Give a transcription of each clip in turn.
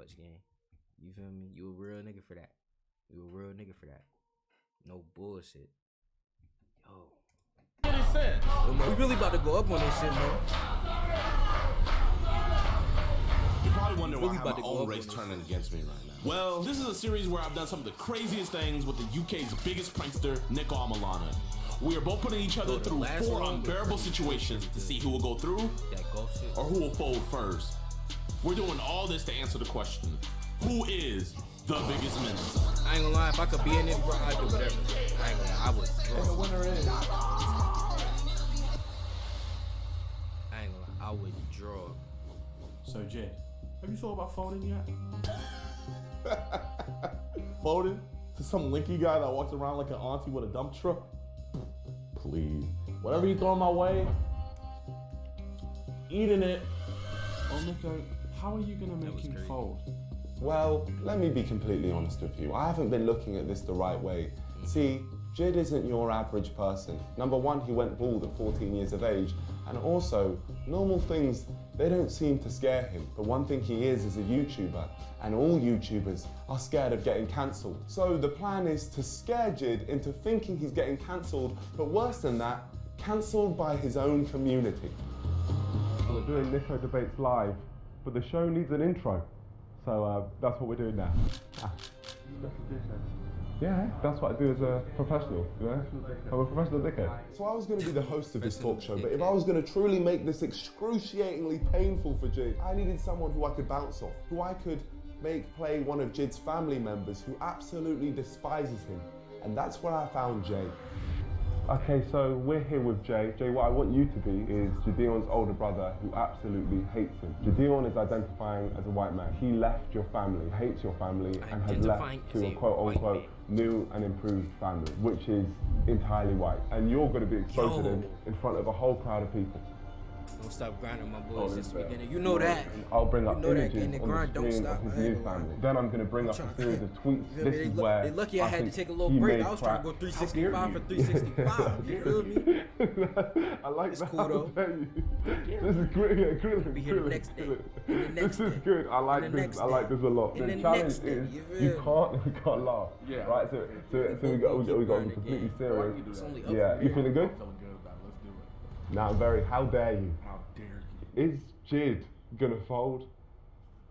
much, gang. You feel me? You a real nigga for that. You a real nigga for that. No bullshit. Yo. We really about to go up on this shit, man. You're probably wondering why I have my own race turning against me right now. Well, this is a series where I've done some of the craziest things with the UK's biggest prankster, Niko and Milana. We are both putting each other through 4 unbearable situations to see who will go through or who will fold first. We're doing all this to answer the question, who is the biggest menace? I ain't gonna lie, if I could be in it, bro, I'd do whatever. I ain't gonna lie, I would. The winner is. I ain't gonna lie, I would draw. So, Jay, have you thought about folding yet? Folding to some linky guy that walks around like an auntie with a dump truck? Please. Whatever you throw my way, eating it. Oh, Niko, how are you gonna make him fold? Well, let me be completely honest with you. I haven't been looking at this the right way. See, Jid isn't your average person. Number one, he went bald at 14 years of age. And also, normal things, they don't seem to scare him. The one thing he is a YouTuber. And all YouTubers are scared of getting cancelled. So the plan is to scare Jid into thinking he's getting cancelled, but worse than that, cancelled by his own community. We're doing Niko Debates live, but the show needs an intro. So that's what we're doing now. Yeah, that's what I do as a professional, you know? I'm a professional dickhead. So I was going to be the host of this talk show, but if I was going to truly make this excruciatingly painful for Jid, I needed someone who I could bounce off, who I could make play one of Jid's family members who absolutely despises him. And that's where I found Jay. Okay, so we're here with Jay. Jay, what I want you to be is JiDion's older brother who absolutely hates him. JiDion is identifying as a white man. He left your family, hates your family, and has left to a quote-unquote new and improved family, which is entirely white. And you're going to be exposed to him in front of a whole crowd of people. Don't stop grinding, my boys. This beginning. You know that. I'll bring up images that, on the grind, screen of his new family. Then I'm going to bring up a series of tweets. This is where they lucky I had to take a little break. I was trying to go 365 for 365. You feel me? I like it's that. Cool though. This is great. Yeah, be here the next day. This is good. I like this. I like this a lot. The challenge is you can't laugh. Yeah. Right. So we got to be completely serious. Yeah. You feeling good? Feeling good about it. Let's do it. Now, how dare you? How dare you? Is Jid gonna fold?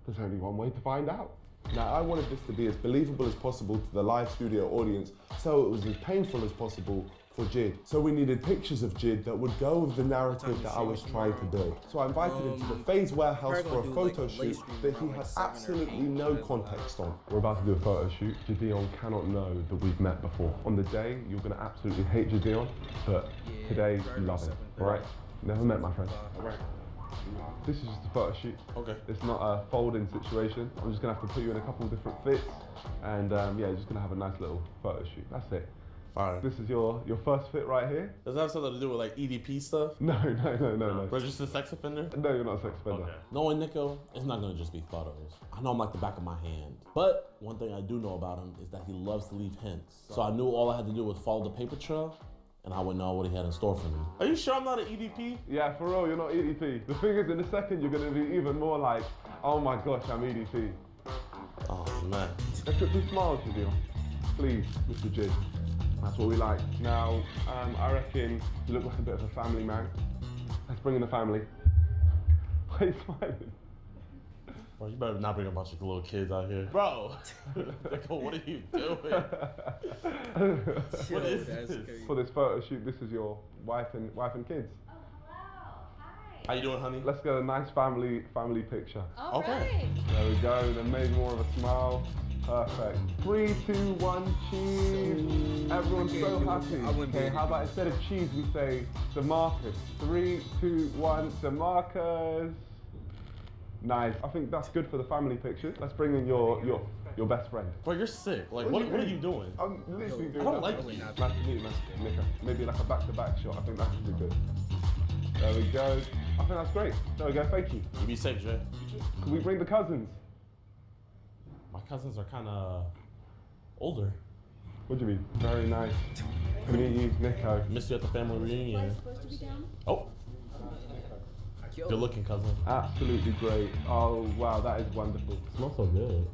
There's only one way to find out. Now, I wanted this to be as believable as possible to the live studio audience, so it was as painful as possible for Jid. So we needed pictures of Jid that would go with the narrative that I was trying to build. So I invited him to the FaZe warehouse for a photo shoot that he had absolutely no context on. We're about to do a photo shoot. JiDion cannot know that we've met before. On the day, you're gonna absolutely hate JiDion, but today, you love him, all right? Never met my friend. All right. This is just a photo shoot. Okay. It's not a folding situation. I'm just gonna have to put you in a couple of different fits, and yeah, you're just gonna have a nice little photo shoot. That's it. Fine. This is your first fit right here. Does that have something to do with like EDP stuff? No. Registered sex offender? No, you're not a sex offender. Okay. Knowing Niko, it's not gonna just be photos. I know him like the back of my hand. But one thing I do know about him is that he loves to leave hints. So I knew all I had to do was follow the paper trail, and I would know what he had in store for me. Are you sure I'm not an EDP? Yeah, for real, you're not EDP. The thing is, in a second, you're gonna be even more like, oh my gosh, I'm EDP. Oh man. Let's put some smiles, JiDion. Please, Mr. Jid. That's what we like. Now, I reckon you look like a bit of a family man. Let's bring in the family. Why are you smiling? Bro, you better not bring a bunch of little kids out here. Bro, Niko, what are you doing? What is this? For this photo shoot, this is your wife and kids. Oh, wow. Hi. How you doing, honey? Let's get a nice family picture. All Okay. right. There we go. Then made more of a smile. Perfect. 3, 2, 1, cheese. Everyone's so happy. Okay, how about instead of cheese, we say DeMarcus. 3, 2, 1, DeMarcus. Nice. I think that's good for the family picture. Let's bring in your best friend. Bro, you're sick. Like, what are you doing? I'm literally doing I don't like you. Nice to meet you, Niko. Maybe like a back-to-back shot. I think that would be good. There we go. I think that's great. There we go. Thank you. You be safe, Jay. Can we bring the cousins? My cousins are kind of older. What do you mean? Very nice to meet you, Niko. Missed you at the family reunion. Am I supposed to be down? Oh. Yo. Good looking, cousin. Absolutely great. Oh, wow, that is wonderful. Smells so good.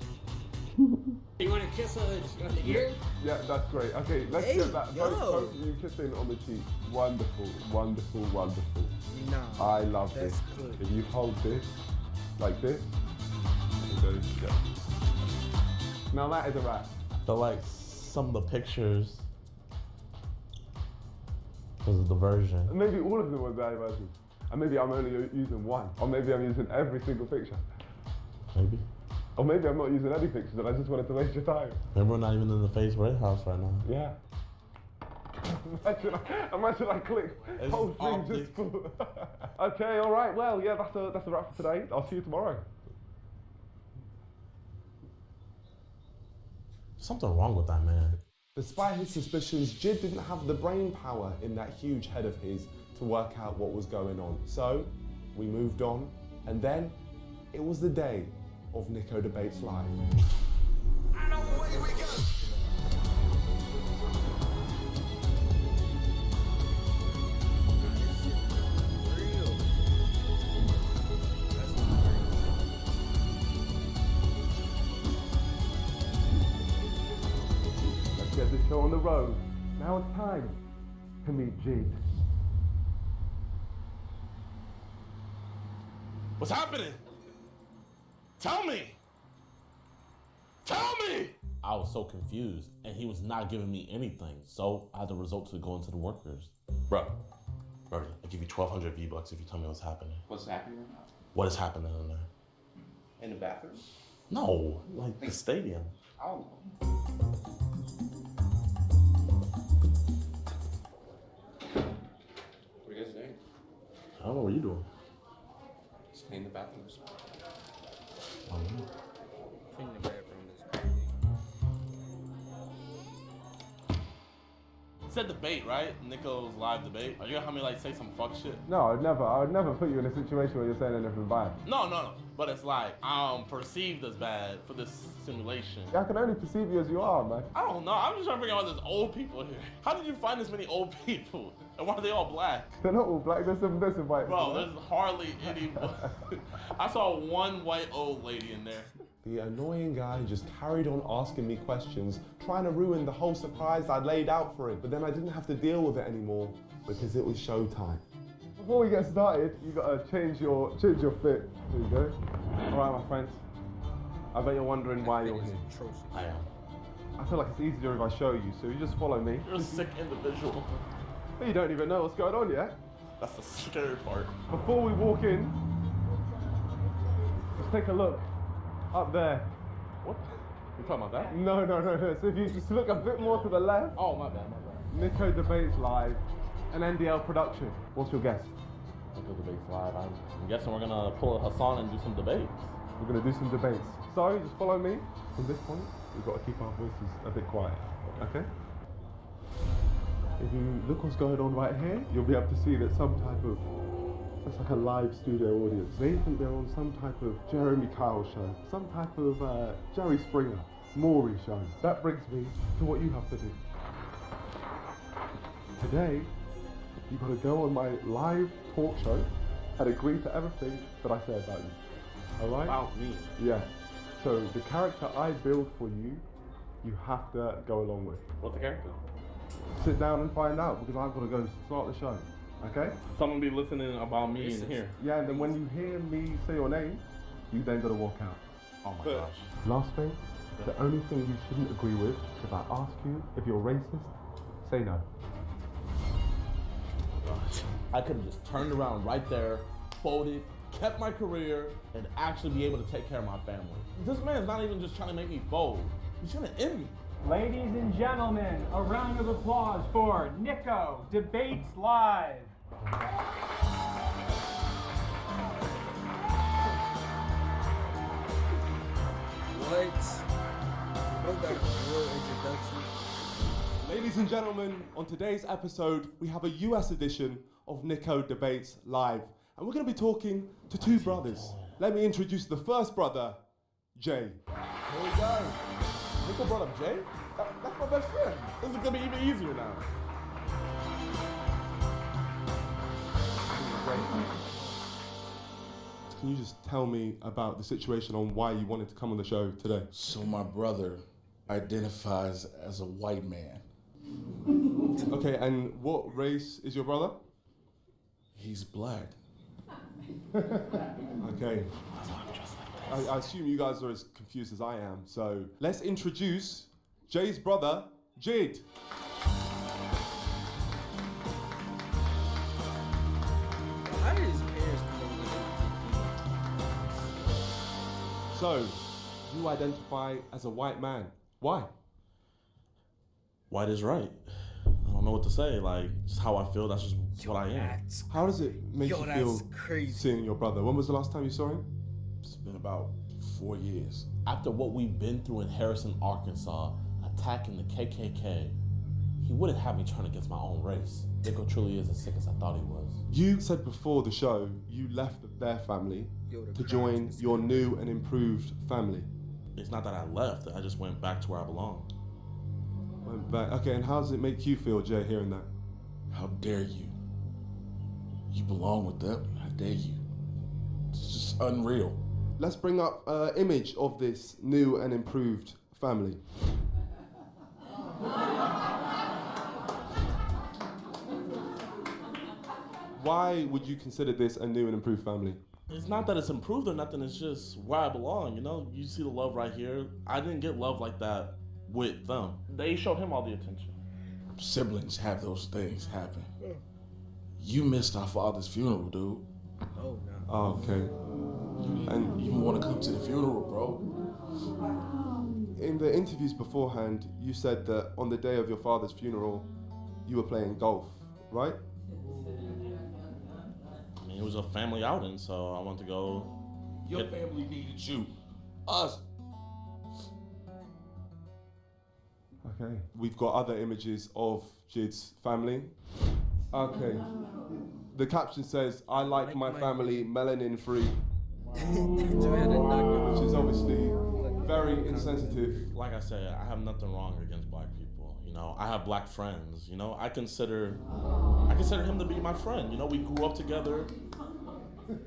You want to kiss on the ear? Yeah, that's great. Okay, let's Hey, get that. yo. Both of you kissing on the cheek. Wonderful, wonderful, wonderful. Nah, I love that's this. good. If you hold this, like this, it goes, yeah. Now that is a wrap. I feel like some of the pictures, because of the version. Maybe all of them were bad versions. And maybe I'm only using one. Or maybe I'm using every single picture. Maybe. Or maybe I'm not using any pictures and I just wanted to waste your time. Maybe we're not even in the Face Red house right now. Yeah. Imagine I click, It's whole thing optic. just full. Okay, all right. Well, yeah, that's a wrap for today. I'll see you tomorrow. Something wrong with that man. Despite his suspicions, Jid didn't have the brain power in that huge head of his to work out what was going on. So, we moved on, and then it was the day of Niko Debates Live. Real. That's Let's get this show on the road. Now it's time to meet Jid. What's happening? Tell me! Tell me! I was so confused, and he was not giving me anything, so I had to resort to going to the workers. Bro, Brody, I'll give you 1,200 V-Bucks if you tell me what's happening. What's happening right now? What is happening in there? In the bathroom? No, like the stadium. I don't know. What are you guys doing? I don't know what you're doing. Just clean the bathrooms. I don't know. Cleaning the bathroom is crazy. Said debate, right? Niko's live debate. Are you gonna have me like say some fuck shit? No, I would never put you in a situation where you're saying anything bad. No. But it's like I'm perceived as bad for this simulation. I can only perceive you as you are, man. I don't know. I'm just trying to bring all these old people here. How did you find this many old people? And why are they all black? They're not all black, there's some white. Bro, there's hardly any. I saw one white old lady in there. The annoying guy just carried on asking me questions, trying to ruin the whole surprise I'd laid out for him. But then I didn't have to deal with it anymore because it was showtime. Before we get started, you gotta change your fit. There you go. All right, my friends. I bet you're wondering why you're here. Atrocious. I am. I feel like it's easier if I show you, so you just follow me. You're a sick individual. You don't even know what's going on yet. That's the scary part. Before we walk in, just take a look up there. What? You talking about that? No. So if you just look a bit more to the left, Oh, my bad. Niko Debates Live, an NDL production. What's your guess? Niko Debates Live. I'm guessing we're gonna pull a Hassan and do some debates. We're gonna do some debates. So just follow me. From this point, we've got to keep our voices a bit quiet, okay? If you look what's going on right here, you'll be able to see that some type of, it's like a live studio audience. They think they're on some type of Jeremy Kyle show, some type of Jerry Springer, Maury show. That brings me to what you have to do. Today, you've got to go on my live talk show and agree to everything that I say about you. All right? About me. Yeah. So the character I build for you, you have to go along with. What's the character? Sit down and find out because I've got to go start the show. Okay? Someone be listening about me in here. Yeah, and then when you hear me say your name, you then got to walk out. Oh my gosh. Last thing, the only thing you shouldn't agree with, if I ask you if you're racist, say no. I could have just turned around right there, folded, kept my career, and actually be able to take care of my family. This man's not even just trying to make me fold. He's trying to end me. Ladies and gentlemen, a round of applause for Niko Debates Live. What? Bro got a real introduction. Ladies and gentlemen, on today's episode, we have a US edition of Niko Debates Live. And we're going to be talking to two brothers. Let me introduce the first brother, Jay. Here we go. Niko brought up Jay? That's my best friend. This is gonna be even easier now. Can you just tell me about the situation on why you wanted to come on the show today? So my brother identifies as a white man. Okay, and what race is your brother? He's black. Okay. I assume you guys are as confused as I am, so let's introduce Jay's brother, Jid. How did his parents So, you identify as a white man. Why? White is right. I don't know what to say. Like, just how I feel, that's just what I am. How does it make you feel crazy. seeing your brother? When was the last time you saw him? It's been about 4 years. After what we've been through in Harrison, Arkansas, attacking the KKK, he wouldn't have me turn against my own race. Niko truly is as sick as I thought he was. You said before the show you left their family to join your new and improved family. It's not that I left, I just went back to where I belong. Went back. Okay, and how does it make you feel, Jay, hearing that? How dare you? You belong with them. How dare you? It's just unreal. Let's bring up an image of this new and improved family. Why would you consider this a new and improved family? It's not that it's improved or nothing, it's just where I belong, you know? You see the love right here. I didn't get love like that with them. They showed him all the attention. Siblings have those things happen. You missed our father's funeral, dude. Oh, no. Oh, okay. And you want to come to the funeral, bro? In the interviews beforehand, you said that on the day of your father's funeral, you were playing golf, right? I mean, it was a family outing, so I wanted to go. Your family needed you. Us. Okay. We've got other images of Jid's family. Okay. The caption says, I like my family melanin free. Which is obviously very insensitive. Like I said, I have nothing wrong against black people. You know, I have black friends. You know, I consider him to be my friend. You know, we grew up together.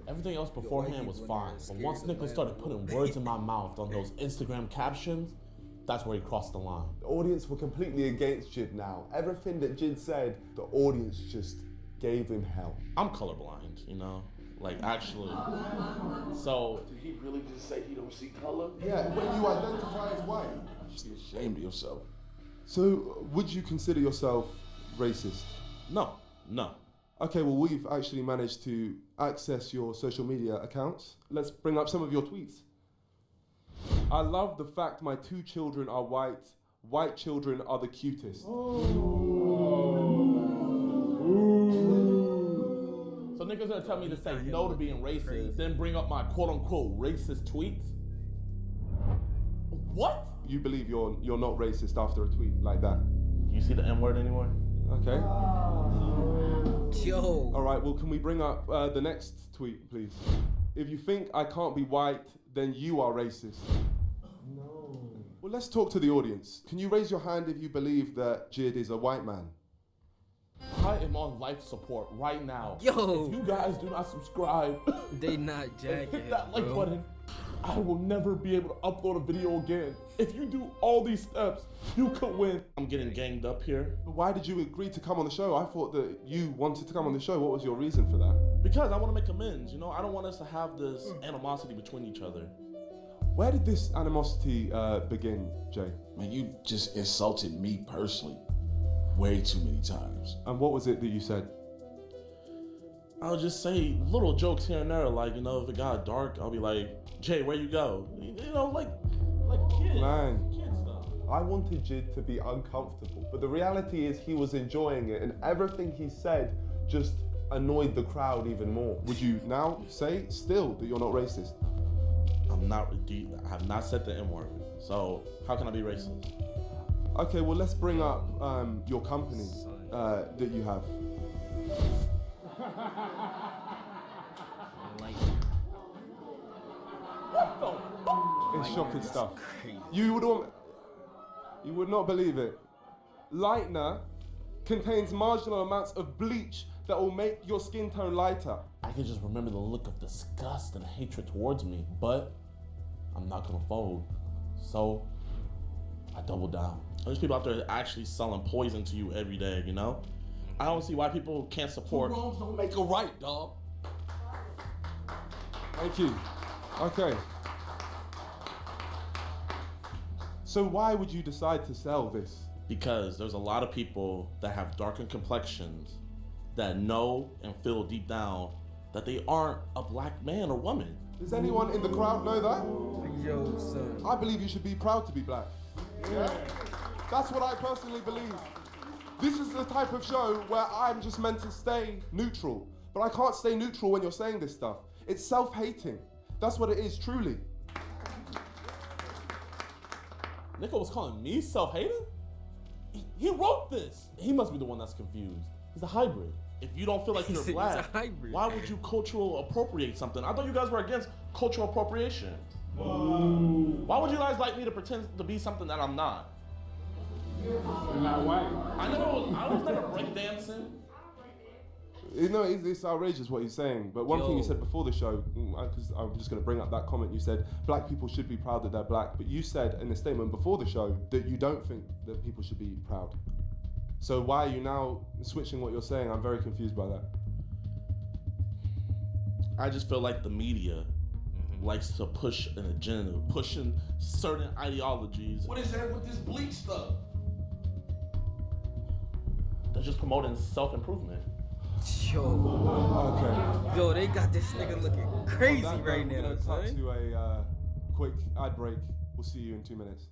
Everything else beforehand was fine. But once Niko started putting words in my mouth on those Instagram captions, that's where he crossed the line. The audience were completely against Jid now. Everything that Jid said, the audience just gave him hell. I'm colorblind, you know? Like, actually. So, Did he really just say he don't see color? Yeah, when you identify as white. You should be ashamed of yourself. So, would you consider yourself racist? no. Okay, well, we've actually managed to access your social media accounts. Let's bring up some of your tweets. I love the fact my 2 children are white. White children are the cutest. So Niko's gonna tell me to say no to being racist, then bring up my quote-unquote racist tweets? What? You believe you're not racist after a tweet like that? You see the N-word anywhere? Okay. Yo. All right, well, can we bring up the next tweet, please? If you think I can't be white, then you are racist. No. Well, let's talk to the audience. Can you raise your hand if you believe that Jid is a white man? I am on life support right now. Yo. If you guys do not subscribe, They not and jacking. hit that like button, I will never be able to upload a video again. If you do all these steps, you could win. I'm getting ganged up here. But why did you agree to come on the show? I thought that you wanted to come on the show. What was your reason for that? Because I want to make amends, you know? I don't want us to have this animosity between each other. Where did this animosity begin, Jay? Man, you just insulted me personally way too many times. And what was it that you said? I'll just say little jokes here and there, like, you know, if it got dark, I'll be like, Jay, where you go? You know, like kids. Man. Kid stuff. I wanted Jid to be uncomfortable, but the reality is he was enjoying it, and everything he said just annoyed the crowd even more. Would you now say still that you're not racist? I have not said the N-word, so how can I be racist? Okay, well, let's bring up your company that you have. What the fuck? It's shocking stuff. You would not believe it. Lightener contains marginal amounts of bleach that will make your skin tone lighter. I can just remember the look of disgust and hatred towards me, but I'm not gonna fold. So I doubled down. There's people out there actually selling poison to you every day, you know? I don't see why people can't support. Two wrongs don't make a right, dog. Thank you. Okay. So why would you decide to sell this? Because there's a lot of people that have darkened complexions that know and feel deep down that they aren't a black man or woman. Does anyone in the crowd know that? Yo, son. I believe you should be proud to be black. Yeah? That's what I personally believe. This is the type of show where I'm just meant to stay neutral. But I can't stay neutral when you're saying this stuff. It's self-hating. That's what it is, truly. Niko was calling me self-hating? He wrote this. He must be the one that's confused. He's a hybrid. If you don't feel like you're black, why would you cultural appropriate something? I thought you guys were against cultural appropriation. Why would you guys like me to pretend to be something that I'm not? You're not white. I was never breakdancing. You know, it's outrageous what he's saying. But one thing you said before the show, because I'm just going to bring up that comment, you said black people should be proud that they're black. But you said in a statement before the show that you don't think that people should be proud. So why are you now switching what you're saying? I'm very confused by that. I just feel like the media likes to push an agenda, pushing certain ideologies. What is that with this bleach stuff? They're just promoting self-improvement. Yo. Okay. Yo, they got this nigga looking crazy right now. We're going to cut to a quick ad break. We'll see you in 2 minutes.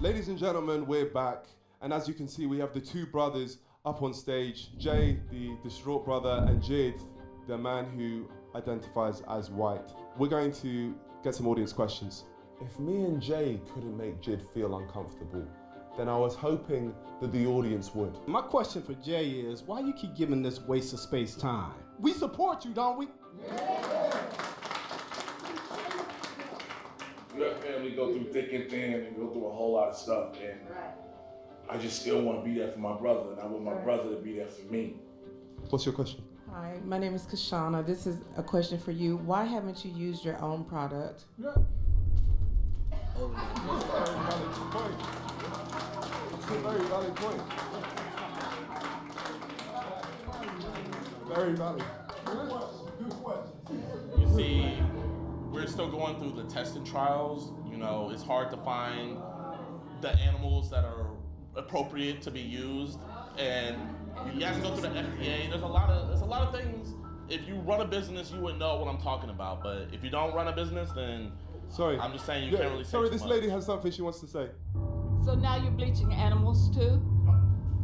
Ladies and gentlemen, we're back. And as you can see, we have the two brothers up on stage. Jay, the distraught brother, and Jid, the man who identifies as white. We're going to get some audience questions. If me and Jay couldn't make Jid feel uncomfortable, then I was hoping that the audience would. My question for Jay is, why you keep giving this waste of space time? We support you, don't we? Your family go through thick and thin and go through a whole lot of stuff, and I just still want to be there for my brother, and I want my brother to be there for me. What's your question? Hi, my name is Kashana. This is a question for you. Why haven't you used your own product? Yeah. Oh, man. Very valid point. Very valid. You see, we're still going through the testing trials. You know, it's hard to find the animals that are appropriate to be used, and you have to go through the FDA. There's a lot of things. If you run a business, you would know what I'm talking about. But if you don't run a business, then I'm just saying you can't really say Sorry, too this much. lady has something she wants to say. So now you're bleaching animals too?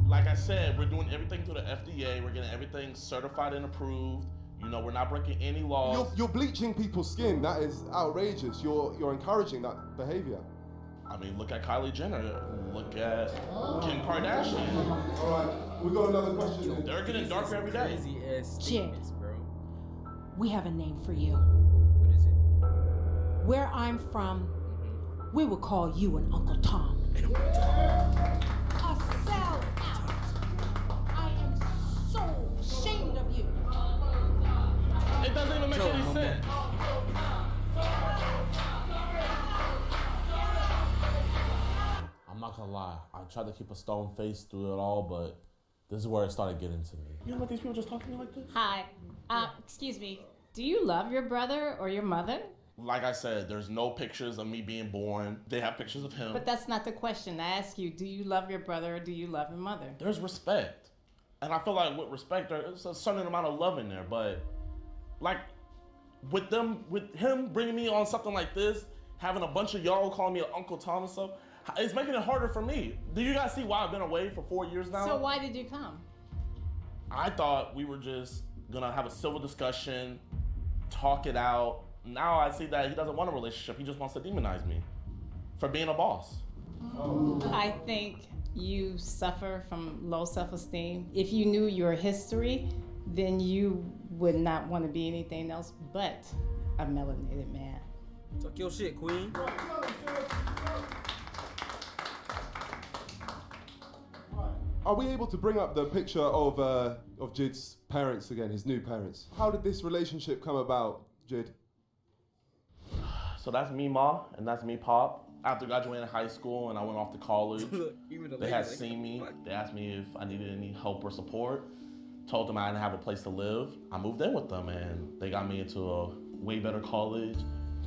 Like I said, we're doing everything through the FDA. We're getting everything certified and approved. You know, we're not breaking any laws. You're bleaching people's skin. That is outrageous. You're encouraging that behavior. I mean, look at Kylie Jenner. Look at Kim Kardashian. All right, we got another question. They're getting darker every day. Crazy ass statements, bro. We have a name for you. What is it? Where I'm from, we would call you an Uncle Tom. A sellout. I am so ashamed of you. It doesn't even make any sense. I'm not gonna lie, I tried to keep a stone face through it all, but this is where it started getting to me. You know what these people just talk to me like this? Hi. Excuse me. Do you love your brother or your mother? Like I said, there's no pictures of me being born. They have pictures of him. But that's not the question. I ask you, do you love your brother or do you love your mother? There's respect. And I feel like with respect, there's a certain amount of love in there. But like with him bringing me on something like this, having a bunch of y'all calling me Uncle Tom and stuff, it's making it harder for me. Do you guys see why I've been away for 4 years now? So why did you come? I thought we were just gonna have a civil discussion, talk it out. Now I see that he doesn't want a relationship. He just wants to demonize me for being a boss. I think you suffer from low self-esteem. If you knew your history, then you would not want to be anything else but a melanated man. Talk your shit, queen. Are we able to bring up the picture of Jid's parents again, his new parents? How did this relationship come about, Jid? So that's me, Ma, and that's me, Pop. After graduating high school and I went off to college, they had seen me. They asked me if I needed any help or support. Told them I didn't have a place to live. I moved in with them and they got me into a way better college,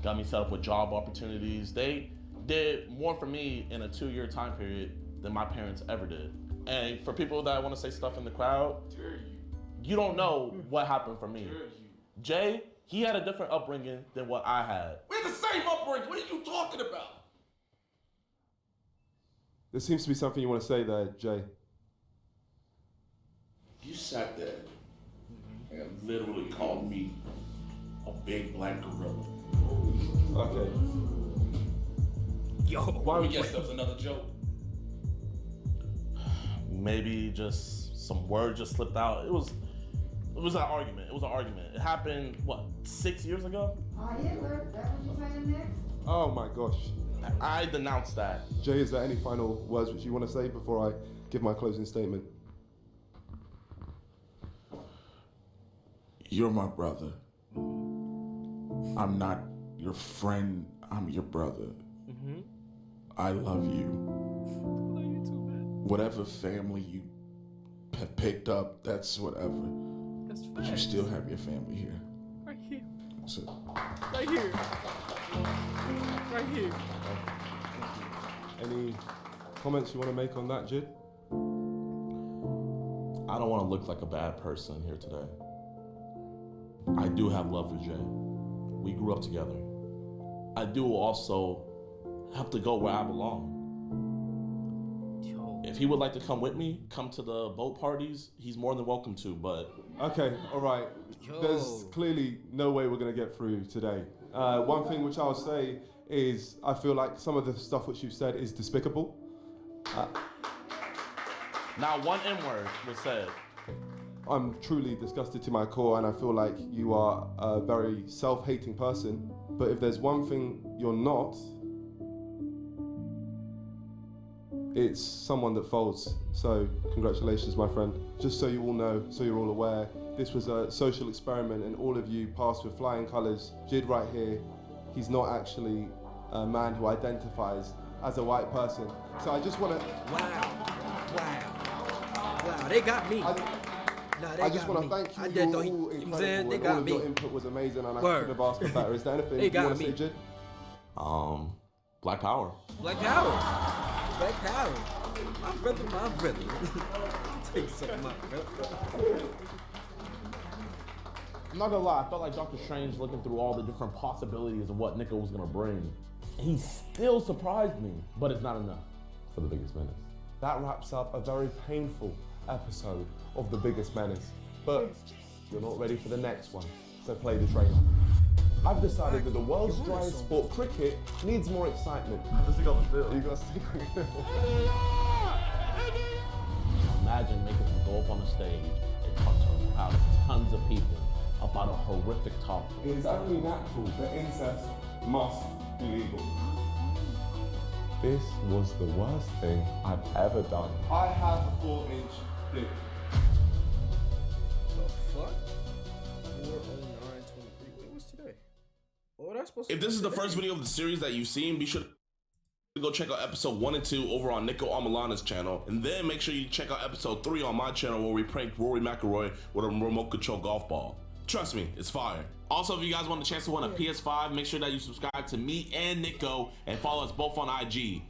got me set up with job opportunities. They did more for me in a 2-year time period than my parents ever did. And for people that want to say stuff in the crowd, you don't know what happened for me. Jay, he had a different upbringing than what I had. We had the same upbringing. What are you talking about? There seems to be something you want to say there, Jay. You sat there and literally called me a big black gorilla. Okay. Yo, why would you guess that was another joke? Maybe just some words just slipped out. It was an argument. It happened, what, 6 years ago? Hitler, that's what you're saying next? Oh my gosh. I denounced that. Jay, is there any final words which you want to say before I give my closing statement? You're my brother. I'm not your friend, I'm your brother. Mm-hmm. I love you. Whatever family you have picked up, that's whatever. That's but you still have your family here. Right here. So, right here. Right here. Any comments you want to make on that, Jid? I don't want to look like a bad person here today. I do have love for Jay. We grew up together. I do also have to go where I belong. If he would like to come with me, come to the boat parties, he's more than welcome to, but... Okay, all right. There's clearly no way we're going to get through today. One thing which I'll say is I feel like some of the stuff which you've said is despicable. Now one N-word was said. I'm truly disgusted to my core and I feel like you are a very self-hating person. But if there's one thing you're not, it's someone that folds. So congratulations, my friend. Just so you all know, so you're all aware, this was a social experiment and all of you passed with flying colors. Jid right here, he's not actually a man who identifies as a white person. So I just want to... Wow, they got me. I just want to thank you. You're all incredible. All of your input was amazing and I couldn't have asked for better. Is there anything you want to say, Jid? Black Power. Black Power. Black Power. My brother. Take something, my brother. I'm not gonna lie, I felt like Dr. Strange looking through all the different possibilities of what Niko was gonna bring. He still surprised me, but it's not enough for The Biggest Menace. That wraps up a very painful episode of The Biggest Menace. But you're not ready for the next one, so play the trailer. I've decided that the world's driest sport, cricket, needs more excitement. Let's stick on the field. You gotta stick on the field. Imagine making him go up on the stage and talk to a crowd of tons of people about a horrific topic. It is only natural that incest must be legal. This was the worst thing I've ever done. I have a 4-inch dick. The fuck? 40923. Wait, what's today? Oh, that's supposed to If this is the first video of the series that you've seen, be sure to go check out episode 1 and 2 over on Niko Amalana's channel. And then make sure you check out episode 3 on my channel where we pranked Rory McIlroy with a remote control golf ball. Trust me, it's fire. Also, if you guys want a chance to win a PS5, make sure that you subscribe to me and Niko and follow us both on IG.